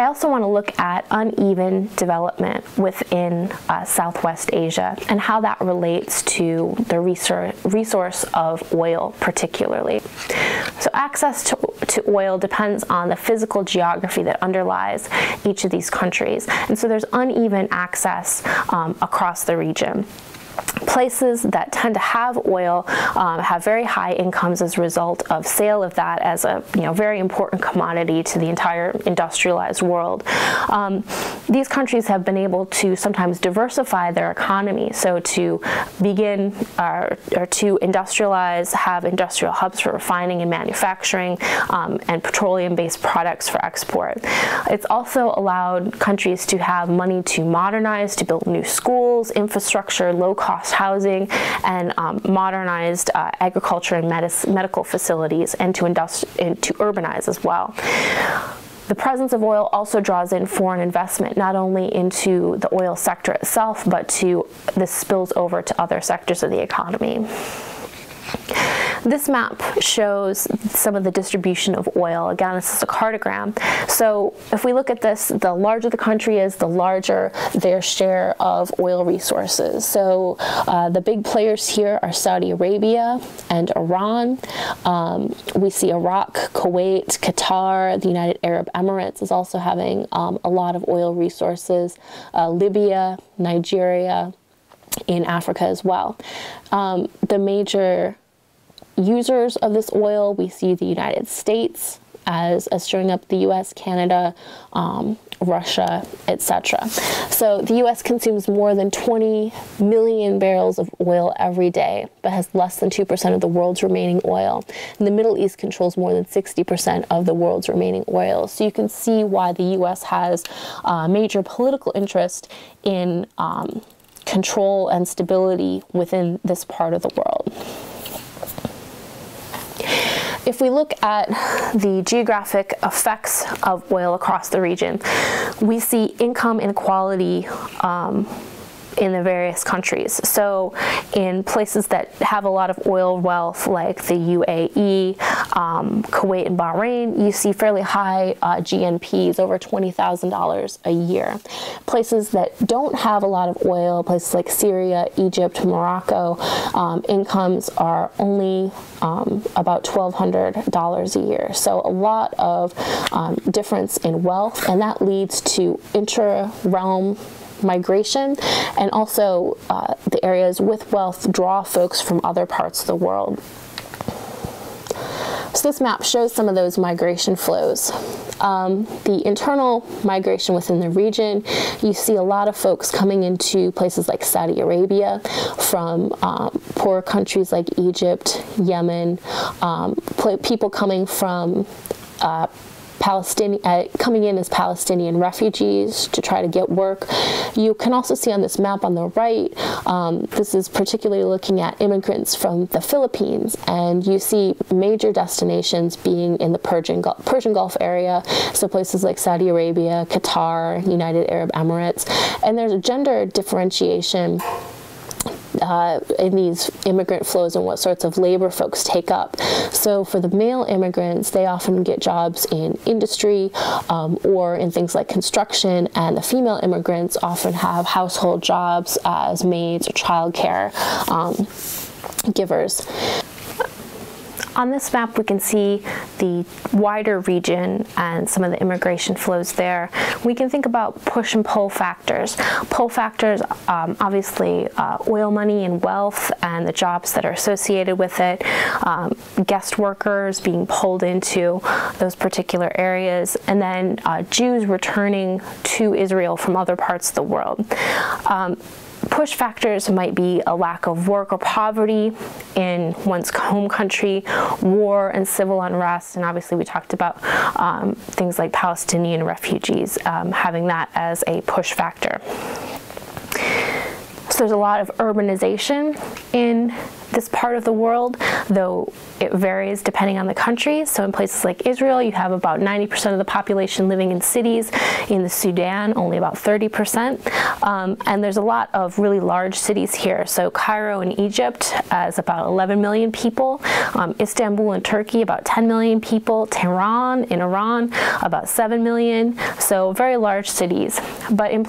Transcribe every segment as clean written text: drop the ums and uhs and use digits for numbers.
I also want to look at uneven development within Southwest Asia and how that relates to the resource of oil particularly. So access to oil depends on the physical geography that underlies each of these countries, and so there's uneven access across the region. Places that tend to have oil have very high incomes as a result of sale of that as a very important commodity to the entire industrialized world. These countries have been able to sometimes diversify their economy, so to begin or to industrialize, have industrial hubs for refining and manufacturing, and petroleum-based products for export. It's also allowed countries to have money to modernize, to build new schools, infrastructure, low-cost housing, and modernized agriculture and medical facilities, and to urbanize as well. The presence of oil also draws in foreign investment, not only into the oil sector itself, but this spills over to other sectors of the economy. This map shows some of the distribution of oil. Again, this is a cartogram. So if we look at this, the larger the country is, the larger their share of oil resources. So the big players here are Saudi Arabia and Iran. We see Iraq, Kuwait, Qatar, the United Arab Emirates is also having a lot of oil resources, Libya, Nigeria, in Africa as well. The major users of this oil, we see the United States as showing up, the US, Canada, Russia, etc. So the US consumes more than 20 million barrels of oil every day, but has less than 2% of the world's remaining oil. And the Middle East controls more than 60% of the world's remaining oil. So you can see why the US has major political interest in control and stability within this part of the world. If we look at the geographic effects of oil across the region, we see income inequality in the various countries. So in places that have a lot of oil wealth like the UAE, Kuwait and Bahrain, you see fairly high GNPs, over $20,000 a year. Places that don't have a lot of oil, places like Syria, Egypt, Morocco, incomes are only about $1,200 a year. So a lot of difference in wealth, and that leads to intra-realm migration, and also the areas with wealth draw folks from other parts of the world. So this map shows some of those migration flows. The internal migration within the region, you see a lot of folks coming into places like Saudi Arabia from poor countries like Egypt, Yemen, people coming from coming in as Palestinian refugees to try to get work. You can also see on this map on the right, this is particularly looking at immigrants from the Philippines, and you see major destinations being in the Persian Gulf area, so places like Saudi Arabia, Qatar, United Arab Emirates, and there's a gender differentiation in these immigrant flows and what sorts of labor folks take up. So for the male immigrants, they often get jobs in industry or in things like construction, and the female immigrants often have household jobs as maids or childcare givers. On this map, we can see the wider region and some of the immigration flows there. We can think about push and pull factors. Pull factors, obviously, oil money and wealth and the jobs that are associated with it, guest workers being pulled into those particular areas, and then Jews returning to Israel from other parts of the world. Push factors might be a lack of work or poverty in one's home country, war and civil unrest, and obviously we talked about things like Palestinian refugees, having that as a push factor. So there's a lot of urbanization in this part of the world, though it varies depending on the country. So in places like Israel, you have about 90% of the population living in cities. In the Sudan, only about 30%. And there's a lot of really large cities here. So Cairo in Egypt has about 11 million people. Istanbul in Turkey, about 10 million people. Tehran in Iran, about 7 million. So very large cities. But in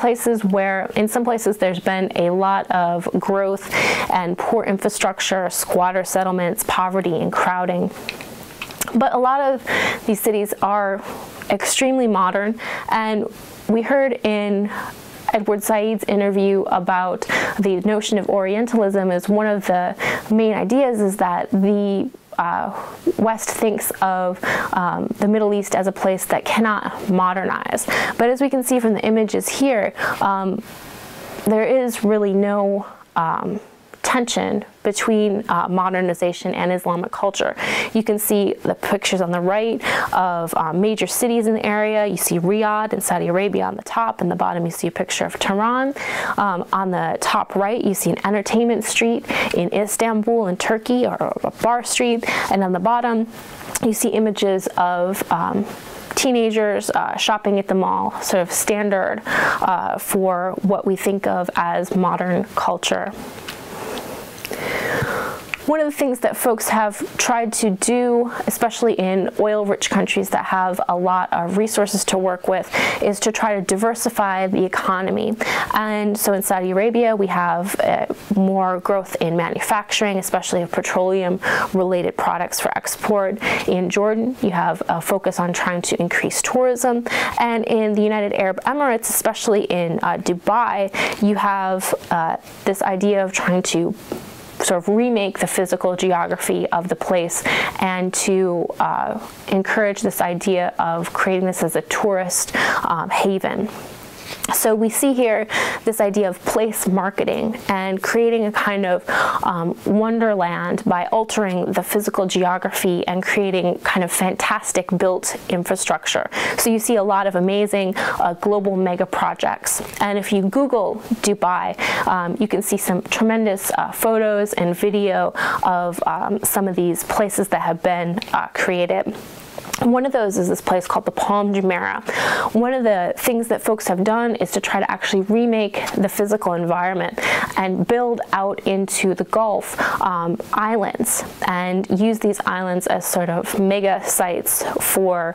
some places there's been a lot of growth and poor infrastructure, squatter settlements, poverty, and crowding. But a lot of these cities are extremely modern, and we heard in Edward Said's interview about the notion of Orientalism as one of the main ideas is that the West thinks of the Middle East as a place that cannot modernize. But as we can see from the images here, there is really no tension between modernization and Islamic culture. You can see the pictures on the right of major cities in the area. You see Riyadh in Saudi Arabia on the top, and the bottom you see a picture of Tehran. On the top right you see an entertainment street in Istanbul in Turkey, or a bar street, and on the bottom you see images of teenagers shopping at the mall, sort of standard for what we think of as modern culture. One of the things that folks have tried to do, especially in oil-rich countries that have a lot of resources to work with, is to try to diversify the economy. And so in Saudi Arabia, we have more growth in manufacturing, especially of petroleum-related products for export. In Jordan, you have a focus on trying to increase tourism. And in the United Arab Emirates, especially in Dubai, you have this idea of trying to sort of remake the physical geography of the place and to encourage this idea of creating this as a tourist haven. So we see here this idea of place marketing and creating a kind of wonderland by altering the physical geography and creating kind of fantastic built infrastructure. So you see a lot of amazing global mega projects. And if you Google Dubai, you can see some tremendous photos and video of some of these places that have been created. One of those is this place called the Palm Jumeirah. One of the things that folks have done is to try to actually remake the physical environment and build out into the Gulf islands and use these islands as sort of mega sites for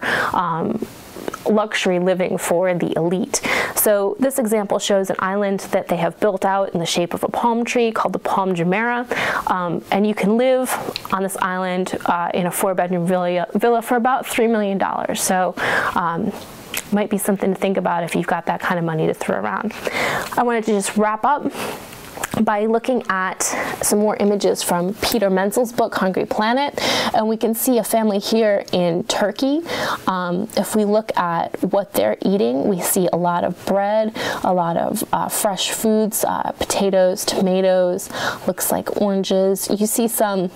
luxury living for the elite. So this example shows an island that they have built out in the shape of a palm tree called the Palm Jumeirah, and you can live on this island in a 4-bedroom villa for about $3 million. So might be something to think about if you've got that kind of money to throw around. I wanted to just wrap up by looking at some more images from Peter Menzel's book, Hungry Planet, and we can see a family here in Turkey. If we look at what they're eating, we see a lot of bread, a lot of fresh foods, potatoes, tomatoes, looks like oranges. You see some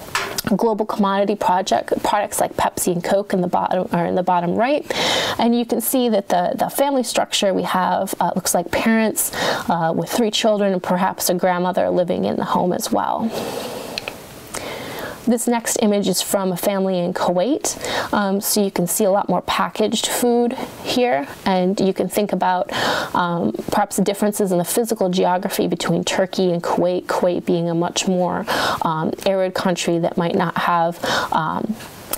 global commodity products like Pepsi and Coke in the bottom right, and you can see that the family structure we have looks like parents with 3 children and perhaps a grandmother living in the home as well. This next image is from a family in Kuwait, so you can see a lot more packaged food here, and you can think about perhaps the differences in the physical geography between Turkey and Kuwait, Kuwait being a much more arid country that might not have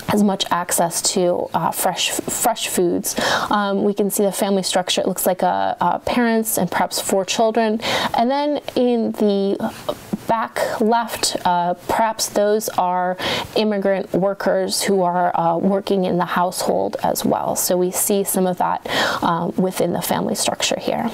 as much access to fresh foods. We can see the family structure. It looks like parents and perhaps 4 children. And then in the back left, perhaps those are immigrant workers who are working in the household as well. So we see some of that within the family structure here.